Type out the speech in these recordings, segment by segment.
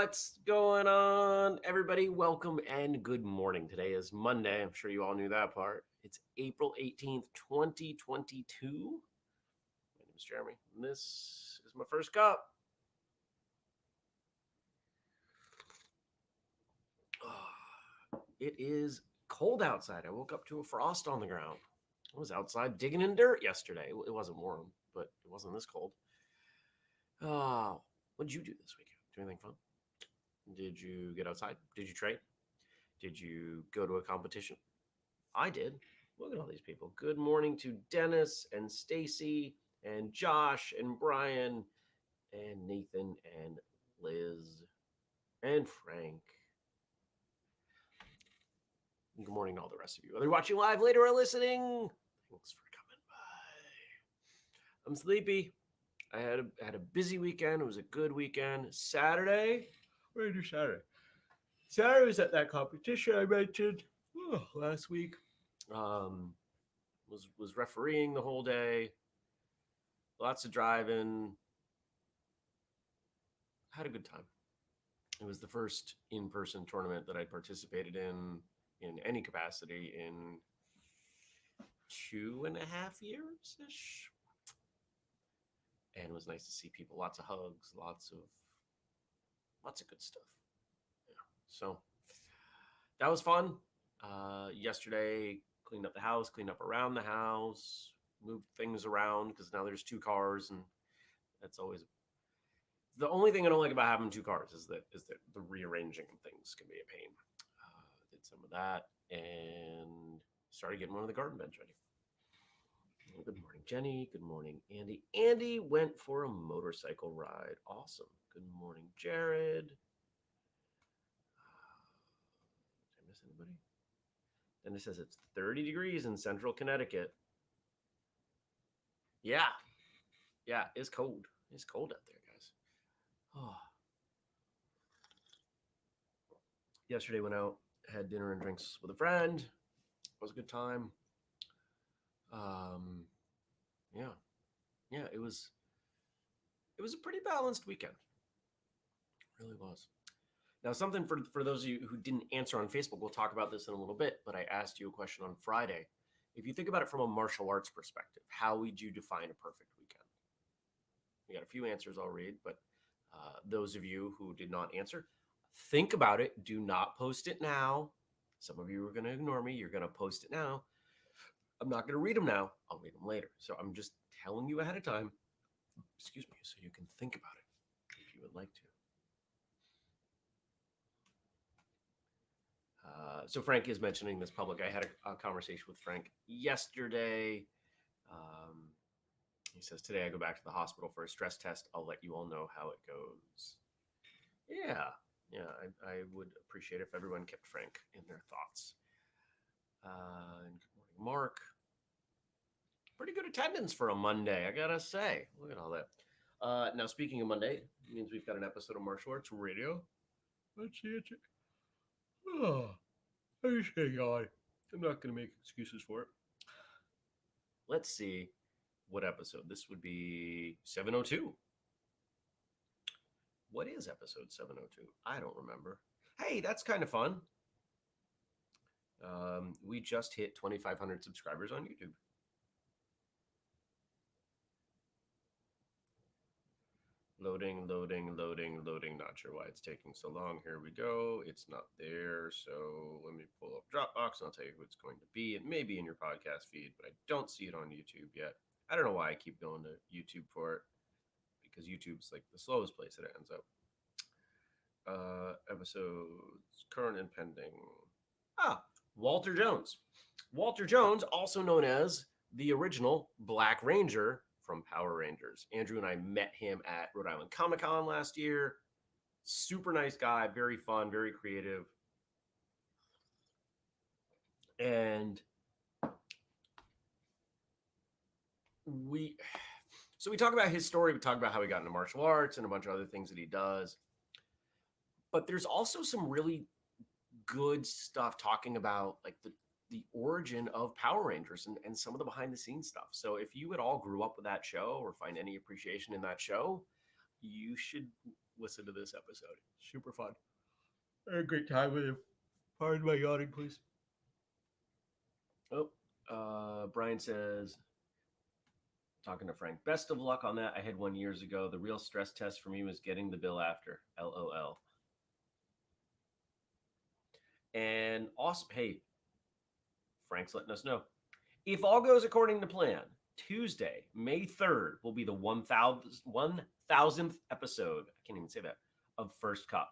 What's going on, everybody? Welcome and good morning. Today is Monday. I'm sure you all knew that part. It's April 18th, 2022. My name is Jeremy, and this is my first cup. It is cold outside. I woke up to a frost on the ground. I was outside digging in dirt yesterday. It wasn't warm, but it wasn't this cold. What did you do this weekend? Do anything fun? Did you get outside? Did you train? Did you go to a competition? I did. Look at all these people. Good morning to Dennis and Stacy and Josh and Brian and Nathan and Liz and Frank. Good morning to all the rest of you. Whether you're watching live later or listening, thanks for coming by. I'm sleepy. I had a busy weekend. It was a good weekend. Saturday, what did I do Saturday? Saturday was at that competition I mentioned last week. Was refereeing the whole day. Lots of driving. Had a good time. It was the first in-person tournament that I participated in any capacity in 2.5 years ish. And it was nice to see people. Lots of hugs, lots of good stuff. Yeah. So that was fun. Yesterday, cleaned up the house, cleaned up around the house, moved things around because now there's 2 cars, and that's always the only thing I don't like about having 2 cars is that the rearranging of things can be a pain. Did some of that and started getting one of the garden beds ready. Good morning, Jenny. Good morning, Andy. Andy went for a motorcycle ride. Awesome. Good morning, Jared. Did I miss anybody? Then it says it's 30 degrees in central Connecticut. Yeah. Yeah, it's cold. It's cold out there, guys. Oh. Yesterday went out, had dinner and drinks with a friend. It was a good time. Yeah, it was a pretty balanced weekend. It really was. Now, something for those of you who didn't answer on Facebook, we'll talk about this in a little bit, but I asked you a question on Friday. If you think about it from a martial arts perspective, how would you define a perfect weekend? We got a few answers I'll read, but those of you who did not answer, think about it. Do not post it now. Some of you are going to ignore me. You're going to post it now. I'm not going to read them now. I'll read them later. So I'm just telling you ahead of time, excuse me, so you can think about it if you would like to. So Frank is mentioning this public. I had a conversation with Frank yesterday. He says, today I go back to the hospital for a stress test. I'll let you all know how it goes. Yeah, I would appreciate if everyone kept Frank in their thoughts. And good morning, Mark. Pretty good attendance for a Monday, I gotta say. Look at all that. Now, speaking of Monday, it means we've got an episode of Martial Arts Radio. Let's see it. Oh, I say God. I'm not going to make excuses for it. Let's see what episode. This would be 702. What is episode 702? I don't remember. Hey, that's kind of fun. We just hit 2,500 subscribers on YouTube. Loading. Not sure why it's taking so long. Here we go. It's not there. So let me pull up Dropbox and I'll tell you who it's going to be. It may be in your podcast feed, but I don't see it on YouTube yet. I don't know why I keep going to YouTube for it, because YouTube's like the slowest place it ends up. Episodes, current and pending. Walter Jones. Walter Jones, also known as the original Black Ranger from Power Rangers. Andrew and I met him at Rhode Island Comic-Con last year. Super nice guy, very fun, very creative. And we talk about his story. We talk about how he got into martial arts and a bunch of other things that he does. But there's also some really good stuff talking about like the origin of Power Rangers and some of the behind the scenes stuff. So if you at all grew up with that show or find any appreciation in that show, you should listen to this episode. Super fun. I had a great time with him. Pardon my yawning, please. Oh, Brian says, talking to Frank, best of luck on that. I had one years ago. The real stress test for me was getting the bill after. LOL. And awesome. Hey, Frank's letting us know. If all goes according to plan, Tuesday, May 3rd, will be the 1000th episode. I can't even say that. Of First Cup.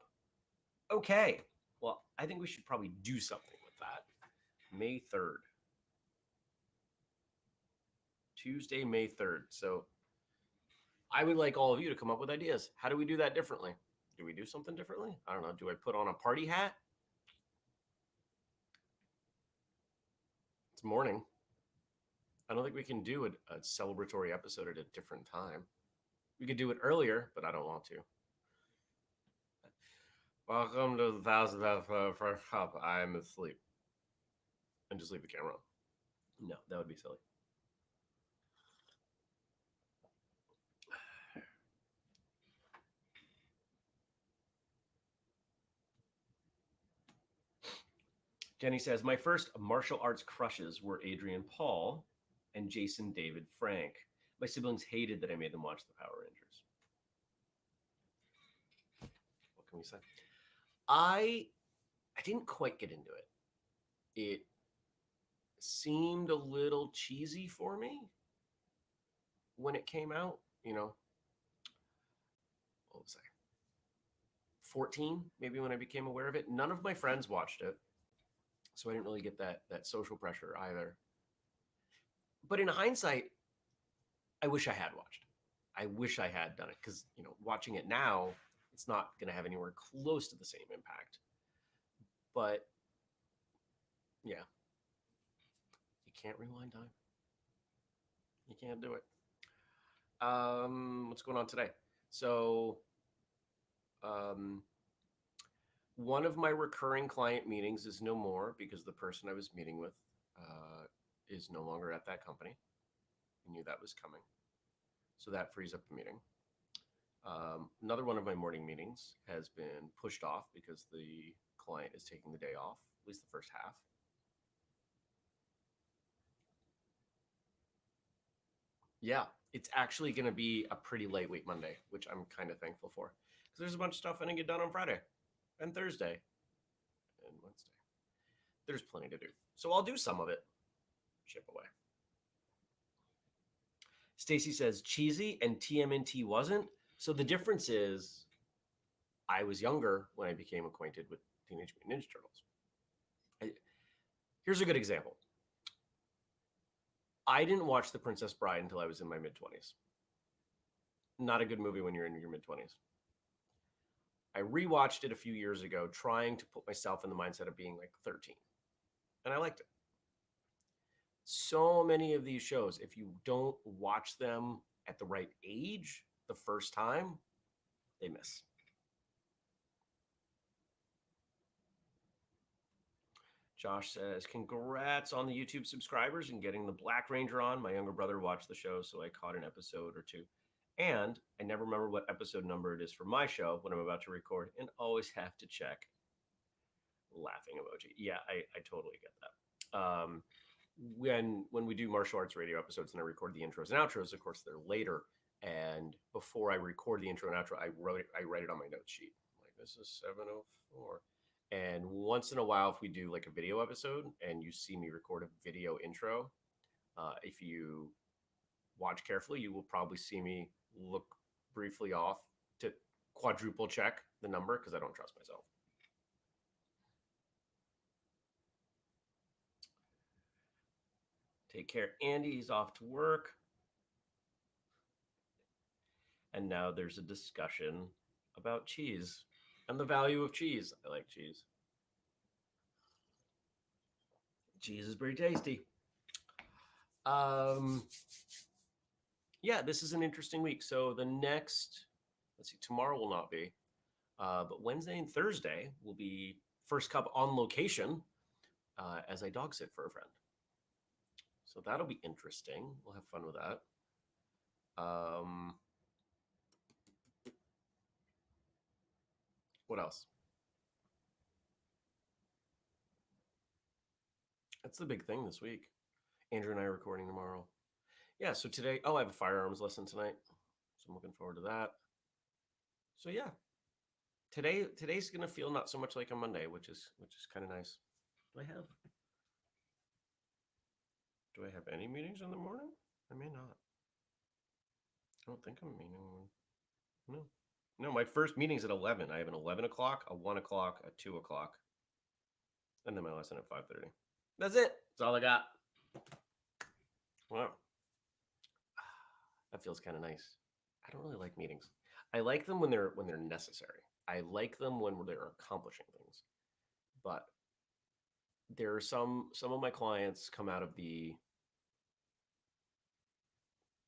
Okay. Well, I think we should probably do something with that. May 3rd. Tuesday, May 3rd. So I would like all of you to come up with ideas. How do we do that differently? Do we do something differently? I don't know. Do I put on a party hat? It's morning. I don't think we can do a celebratory episode at a different time. We could do it earlier, but I don't want to. Welcome to the 1000th episode of First Cup. I'm asleep. And just leave the camera on. No, that would be silly. Jenny says, my first martial arts crushes were Adrian Paul and Jason David Frank. My siblings hated that I made them watch the Power Rangers. What can we say? I didn't quite get into it. It seemed a little cheesy for me when it came out. You know, what was I? 14, maybe, when I became aware of it. None of my friends watched it, so I didn't really get that social pressure either. But in hindsight, I wish I had watched it. I wish I had done it, because, you know, watching it now, it's not going to have anywhere close to the same impact. But yeah, you can't rewind time. You can't do it. What's going on today? So one of my recurring client meetings is no more, because the person I was meeting with is no longer at that company. I knew that was coming. So that frees up the meeting. Another one of my morning meetings has been pushed off because the client is taking the day off, at least the first half. Yeah, it's actually going to be a pretty lightweight Monday, which I'm kind of thankful for, because there's a bunch of stuff I didn't get done on Friday and Thursday and Wednesday. There's plenty to do. So I'll do some of it. Chip away. Stacy says cheesy and TMNT wasn't. So the difference is I was younger when I became acquainted with Teenage Mutant Ninja Turtles. Here's a good example. I didn't watch The Princess Bride until I was in my mid-20s. Not a good movie when you're in your mid-20s. I rewatched it a few years ago, trying to put myself in the mindset of being like 13. And I liked it. So many of these shows, if you don't watch them at the right age the first time, they miss. Josh says, congrats on the YouTube subscribers and getting the Black Ranger on. My younger brother watched the show, so I caught an episode or two. And I never remember what episode number it is for my show when I'm about to record, and always have to check. Laughing emoji. Yeah, I totally get that. When we do martial arts radio episodes and I record the intros and outros, of course, they're later. And before I record the intro and outro, I write it on my note sheet. Like, this is 7:04. And once in a while, if we do like a video episode and you see me record a video intro, if you watch carefully, you will probably see me look briefly off to quadruple check the number, because I don't trust myself. Take care, Andy. He's off to work. And now there's a discussion about cheese and the value of cheese. I like cheese. Cheese is very tasty. Yeah, this is an interesting week. So the next, let's see, tomorrow will not be, but Wednesday and Thursday will be First Cup on location as I dog sit for a friend. So that'll be interesting. We'll have fun with that. What else? That's the big thing this week. Andrew and I are recording tomorrow. Yeah, so today, I have a firearms lesson tonight. So I'm looking forward to that. So yeah. Today's gonna feel not so much like a Monday, which is kind of nice. Do I have any meetings in the morning? I may not. I don't think I'm meeting one. No, my first meeting's at 11. I have an 11 o'clock, a 1 o'clock, a 2 o'clock, and then my lesson at 5:30. That's it. That's all I got. Wow. That feels kind of nice. I don't really like meetings. I like them when they're necessary. I like them when they're accomplishing things. But there are some of my clients come out of the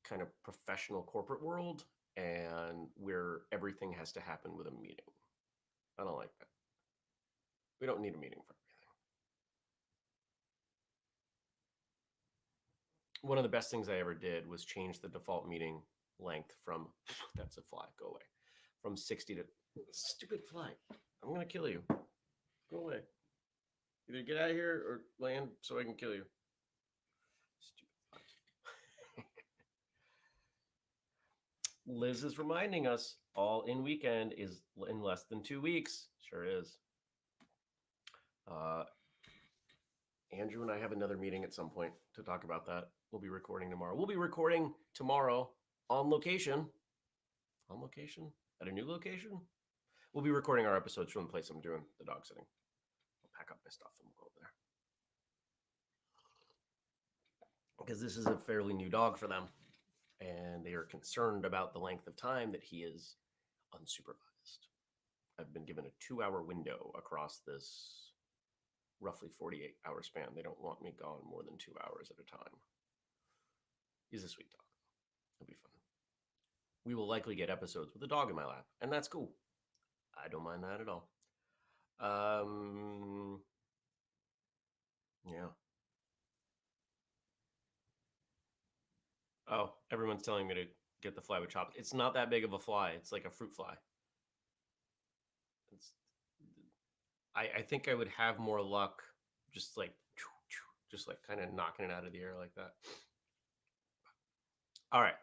kind of professional corporate world, and where everything has to happen with a meeting. I don't like that. We don't need a meeting for everything. One of the best things I ever did was change the default meeting length from, that's a fly, go away, from 60 to, stupid fly, I'm going to kill you. Go away. Either get out of here or land so I can kill you. Stupid fly. Liz is reminding us All In weekend is in less than 2 weeks. Sure is. Andrew and I have another meeting at some point to talk about that. We'll be recording tomorrow. We'll be recording tomorrow on location. On location? At a new location? We'll be recording our episodes from the place I'm doing the dog sitting. I'll pack up my stuff and we'll go over there. Because this is a fairly new dog for them. And they are concerned about the length of time that he is unsupervised. I've been given a 2-hour window across this roughly 48-hour span. They don't want me gone more than 2 hours at a time. He's a sweet dog. It'll be fun. We will likely get episodes with a dog in my lap, and that's cool. I don't mind that at all. Yeah. Oh, everyone's telling me to get the fly with chops. It's not that big of a fly. It's like a fruit fly. I think I would have more luck just like kind of knocking it out of the air like that. All right.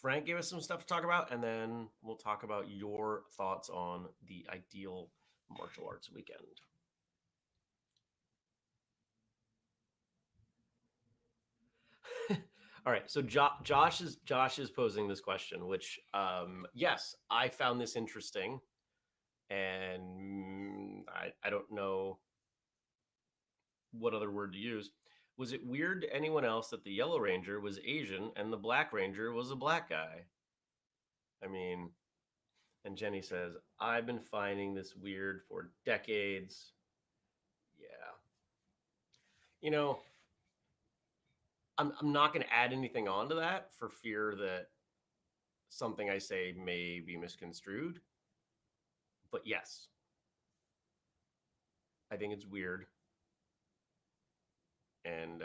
Frank gave us some stuff to talk about, and then we'll talk about your thoughts on the ideal martial arts weekend. All right, so Josh is posing this question, which yes, I found this interesting, and I don't know what other word to use. Was it weird to anyone else that the Yellow Ranger was Asian and the Black Ranger was a black guy? I mean, and Jenny says, I've been finding this weird for decades. Yeah. You know, I'm not going to add anything onto that for fear that something I say may be misconstrued. But yes, I think it's weird. And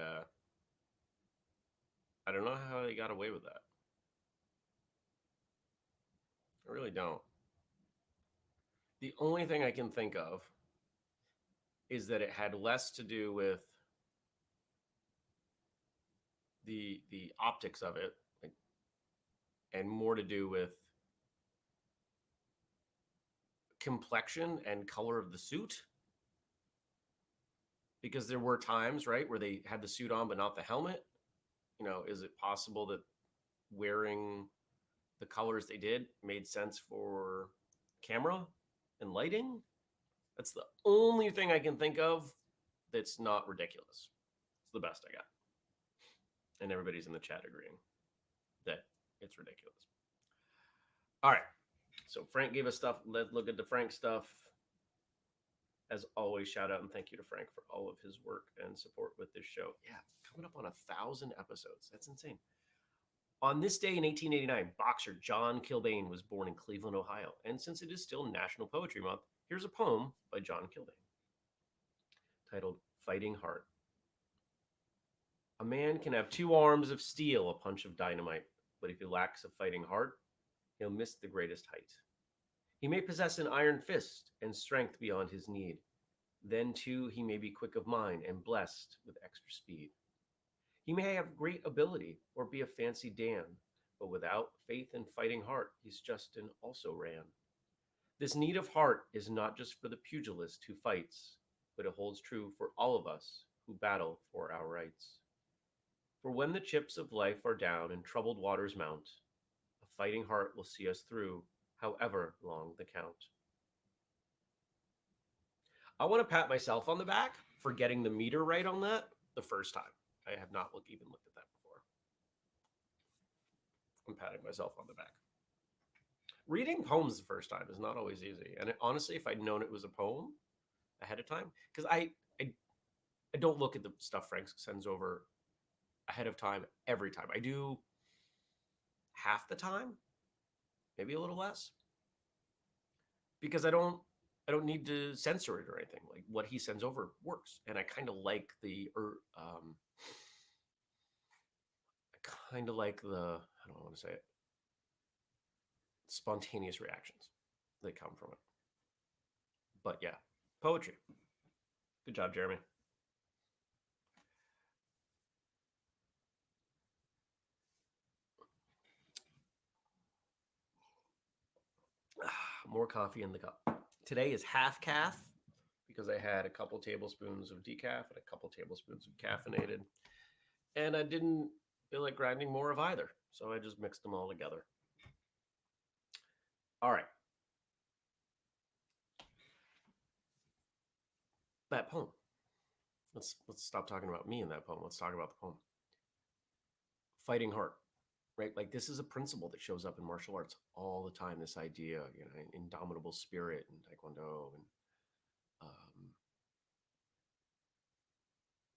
I don't know how they got away with that. I really don't. The only thing I can think of is that it had less to do with the optics of it, like, and more to do with complexion and color of the suit. Because there were times, right, where they had the suit on but not the helmet. You know, is it possible that wearing the colors they did made sense for camera and lighting? That's the only thing I can think of that's not ridiculous. It's the best I got. And everybody's in the chat agreeing that it's ridiculous. All right. So Frank gave us stuff. Let's look at the Frank stuff. As always, shout out and thank you to Frank for all of his work and support with this show. Yeah, coming up on 1,000 episodes. That's insane. On this day in 1889, boxer John Kilbane was born in Cleveland, Ohio. And since it is still National Poetry Month, here's a poem by John Kilbane titled Fighting Heart. A man can have 2 arms of steel, a punch of dynamite, but if he lacks a fighting heart, he'll miss the greatest height. He may possess an iron fist and strength beyond his need. Then, too, he may be quick of mind and blessed with extra speed. He may have great ability or be a fancy Dan, but without faith and fighting heart, he's just an also ran. This need of heart is not just for the pugilist who fights, but it holds true for all of us who battle for our rights. For when the chips of life are down and troubled waters mount, a fighting heart will see us through, however long the count. I want to pat myself on the back for getting the meter right on that the first time. I have not even looked at that before. I'm patting myself on the back. Reading poems the first time is not always easy. And honestly, if I'd known it was a poem ahead of time, because I don't look at the stuff Frank sends over ahead of time every time. I do half the time, maybe a little less, because I don't need to censor it or anything. Like what he sends over works, and I kind of like I don't want to say it, spontaneous reactions that come from it. But yeah, poetry. Good job, Jeremy. More coffee in the cup. Today is half calf because I had a couple tablespoons of decaf and a couple tablespoons of caffeinated. And I didn't feel like grinding more of either. So I just mixed them all together. All right. That poem. Let's stop talking about me in that poem. Let's talk about the poem. Fighting heart. Right? Like this is a principle that shows up in martial arts all the time. This idea, indomitable spirit in Taekwondo. And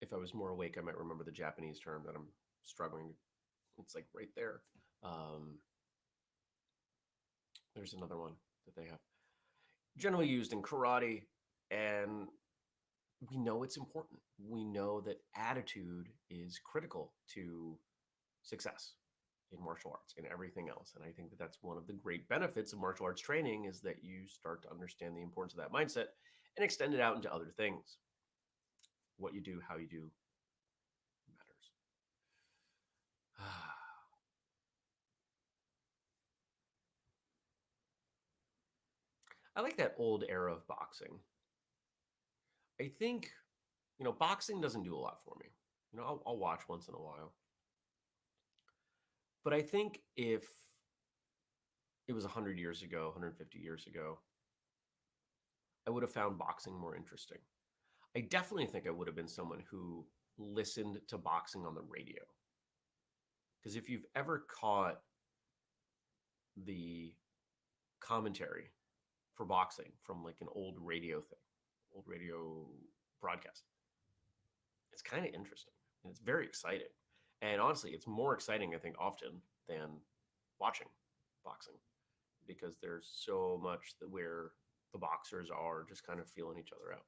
if I was more awake, I might remember the Japanese term that I'm struggling. It's like right there. There's another one that they have generally used in karate, and we know it's important. We know that attitude is critical to success in martial arts and everything else. And I think that that's one of the great benefits of martial arts training is that you start to understand the importance of that mindset and extend it out into other things. What you do, how you do matters. I like that old era of boxing. I think, boxing doesn't do a lot for me. I'll watch once in a while. But I think if it was 100 years ago, 150 years ago, I would have found boxing more interesting. I definitely think I would have been someone who listened to boxing on the radio. Because if you've ever caught the commentary for boxing from like an old radio broadcast, it's kind of interesting and it's very exciting. And honestly, it's more exciting, I think, often than watching boxing because there's so much where the boxers are just kind of feeling each other out.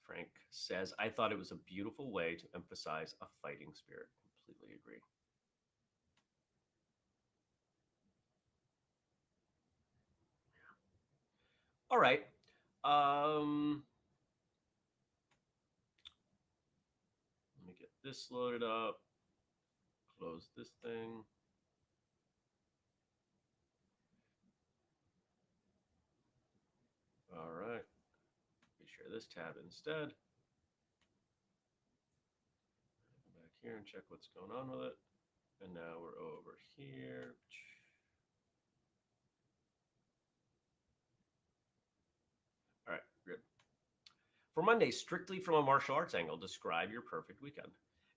Frank says, I thought it was a beautiful way to emphasize a fighting spirit. Completely agree. All right. Let me get this loaded up. Close this thing. All right. Let me share this tab instead. Go back here and check what's going on with it. And now we're over here. All right, good. For Monday, strictly from a martial arts angle, describe your perfect weekend.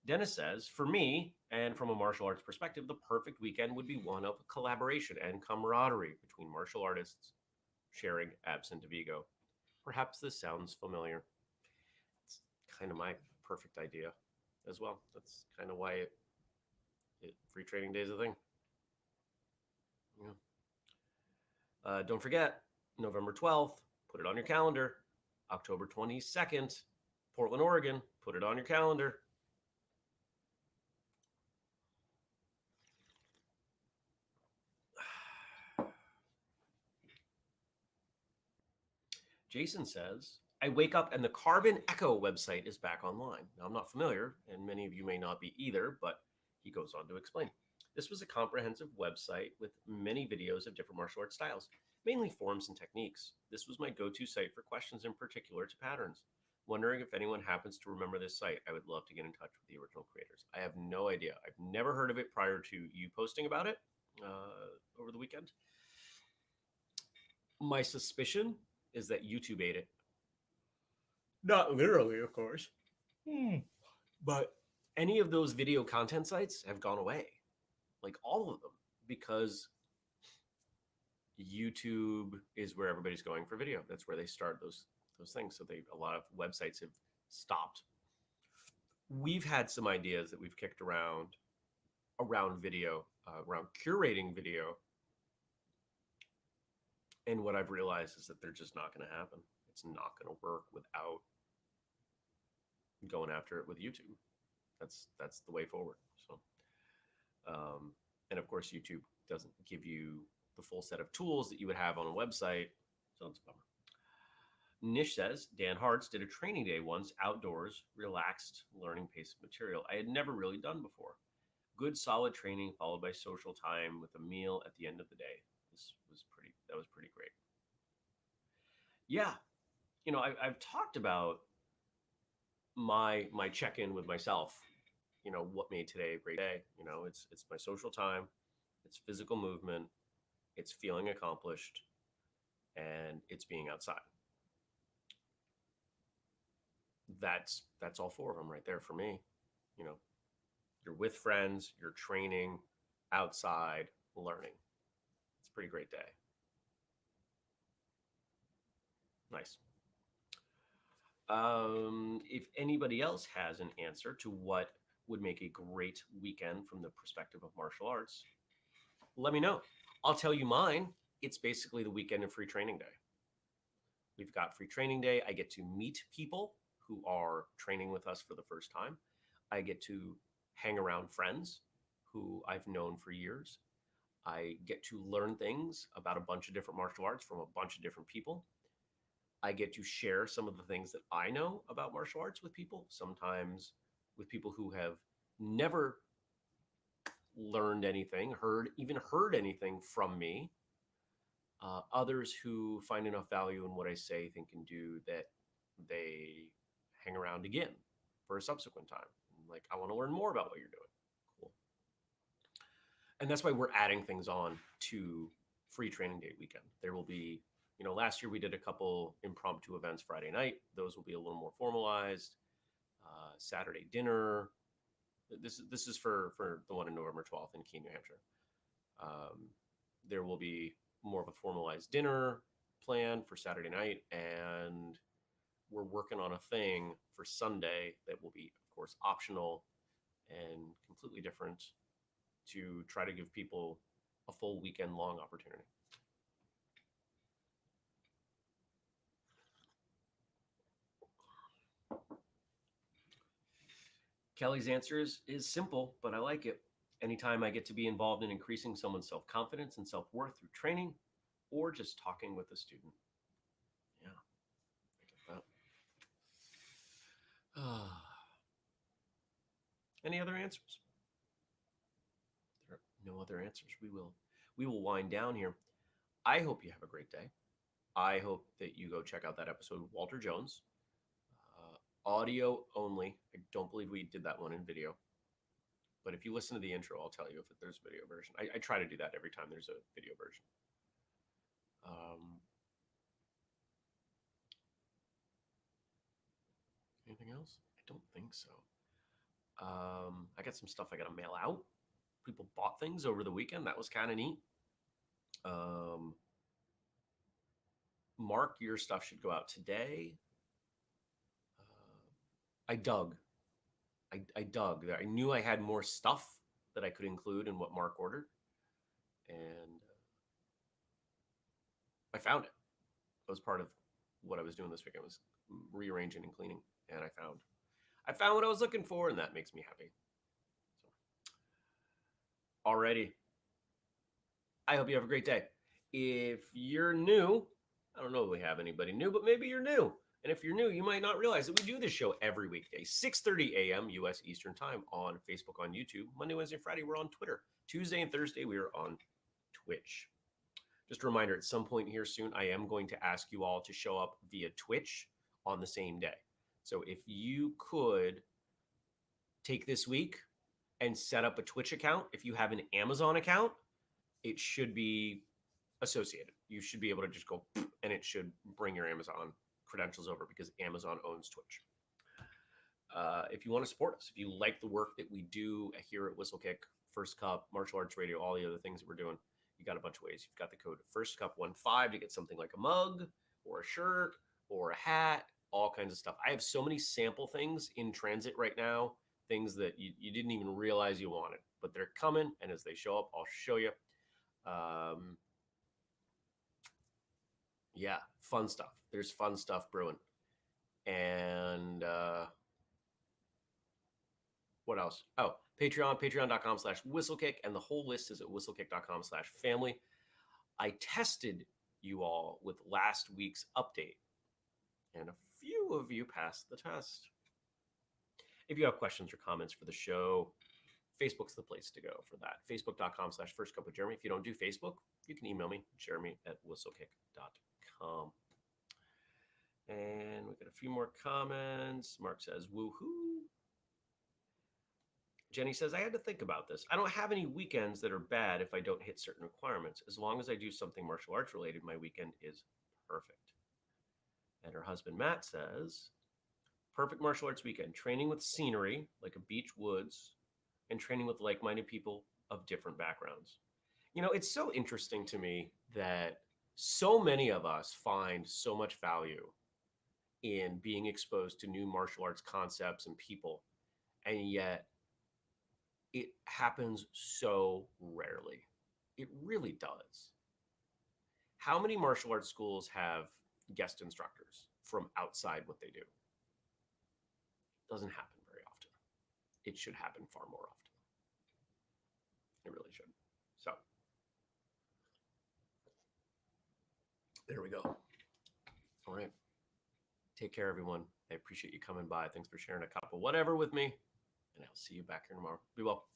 Dennis says, for me, and from a martial arts perspective, the perfect weekend would be one of collaboration and camaraderie between martial artists sharing absent of ego. Perhaps this sounds familiar. It's kind of my perfect idea as well. That's kind of why free training day is a thing. Yeah. Don't forget, November 12th, put it on your calendar. October 22nd, Portland, Oregon, put it on your calendar. Jason says, I wake up and the Carbon Echo website is back online. Now, I'm not familiar, and many of you may not be either, but he goes on to explain. This was a comprehensive website with many videos of different martial arts styles, mainly forms and techniques. This was my go-to site for questions in particular to patterns. Wondering if anyone happens to remember this site. I would love to get in touch with the original creators. I have no idea. I've never heard of it prior to you posting about it over the weekend. My suspicion is that YouTube ate it. Not literally, of course. But any of those video content sites have gone away. Like all of them. Because YouTube is where everybody's going for video. That's where they start those things. So a lot of websites have stopped. We've had some ideas that we've kicked around video, around curating video. And what I've realized is that they're just not going to happen. It's not going to work without going after it with YouTube. That's the way forward. So, and of course, YouTube doesn't give you the full set of tools that you would have on a website. So it's a bummer. Nish says, Dan Hartz did a training day once, outdoors, relaxed learning pace of material I had never really done before. Good, solid training followed by social time with a meal at the end of the day. That was pretty great. Yeah. You know, I've talked about my check-in with myself. You know, what made today a great day? You know, it's my social time, it's physical movement, it's feeling accomplished, and it's being outside. That's all four of them right there for me. You know, you're with friends, you're training, outside, learning. It's a pretty great day. Nice. If anybody else has an answer to what would make a great weekend from the perspective of martial arts, let me know. I'll tell you mine. It's basically the weekend of free training day. We've got free training day. I get to meet people who are training with us for the first time. I get to hang around friends who I've known for years. I get to learn things about a bunch of different martial arts from a bunch of different people. I get to share some of the things that I know about martial arts with people, sometimes with people who have never learned anything, heard anything from me. Others who find enough value in what I say, think, and do that they hang around again for a subsequent time. Like, I want to learn more about what you're doing. Cool. And that's why we're adding things on to free training day weekend. There will be, you know, last year we did a couple impromptu events Friday night. Those will be a little more formalized. Saturday dinner. This is for the one in November 12th in Keene, New Hampshire. There will be more of a formalized dinner plan for Saturday night, and we're working on a thing for Sunday that will be, of course, optional and completely different to try to give people a full weekend long opportunity. Kelly's answer is simple, but I like it. Anytime I get to be involved in increasing someone's self-confidence and self-worth through training or just talking with a student. Yeah, I get that. Any other answers? There are no other answers. We will wind down here. I hope you have a great day. I hope that you go check out that episode with Walter Jones. Audio only. I don't believe we did that one in video. But if you listen to the intro, I'll tell you if there's a video version. I try to do that every time there's a video version. Anything else? I don't think so. I got some stuff I got to mail out. People bought things over the weekend. That was kind of neat. Mark, your stuff should go out today. I dug. I knew I had more stuff that I could include in what Mark ordered. And I found it. That was part of what I was doing this weekend, was rearranging and cleaning. And I found what I was looking for, and that makes me happy. So, alrighty. I hope you have a great day. If you're new, I don't know if we have anybody new, but maybe you're new. And if you're new, you might not realize that we do this show every weekday, 6:30 a.m. U.S. Eastern Time on Facebook, on YouTube. Monday, Wednesday, Friday, we're on Twitter. Tuesday and Thursday, we are on Twitch. Just a reminder, at some point here soon, I am going to ask you all to show up via Twitch on the same day. So if you could take this week and set up a Twitch account, if you have an Amazon account, it should be associated. You should be able to just go and it should bring your Amazon credentials over because Amazon owns Twitch. If you want to support us, if you like the work that we do here at Whistlekick, First Cup, Martial Arts Radio, all the other things that we're doing, you got a bunch of ways. You've got the code First Cup 15 to get something like a mug or a shirt or a hat, all kinds of stuff. I have so many sample things in transit right now, things that you didn't even realize you wanted, but they're coming. And as they show up, I'll show you. Yeah, fun stuff. There's fun stuff brewing. And what else? Oh, Patreon, patreon.com/whistlekick. And the whole list is at whistlekick.com/family. I tested you all with last week's update, and a few of you passed the test. If you have questions or comments for the show, Facebook's the place to go for that. Facebook.com/firstcupwithjeremy. If you don't do Facebook, you can email me, jeremy@whistlekick.com. And we got a few more comments. Mark says, woohoo. Jenny says, I had to think about this. I don't have any weekends that are bad if I don't hit certain requirements. As long as I do something martial arts related, my weekend is perfect. And her husband, Matt, says, perfect martial arts weekend. Training with scenery, like a beach, woods, and training with like-minded people of different backgrounds. You know, it's so interesting to me that so many of us find so much value in being exposed to new martial arts concepts and people, and yet it happens so rarely. It really does. How many martial arts schools have guest instructors from outside what they do? It doesn't happen very often. It should happen far more often. It really should. So there we go. All right. Take care, everyone. I appreciate you coming by. Thanks for sharing a cup of whatever with me. And I'll see you back here tomorrow. Be well.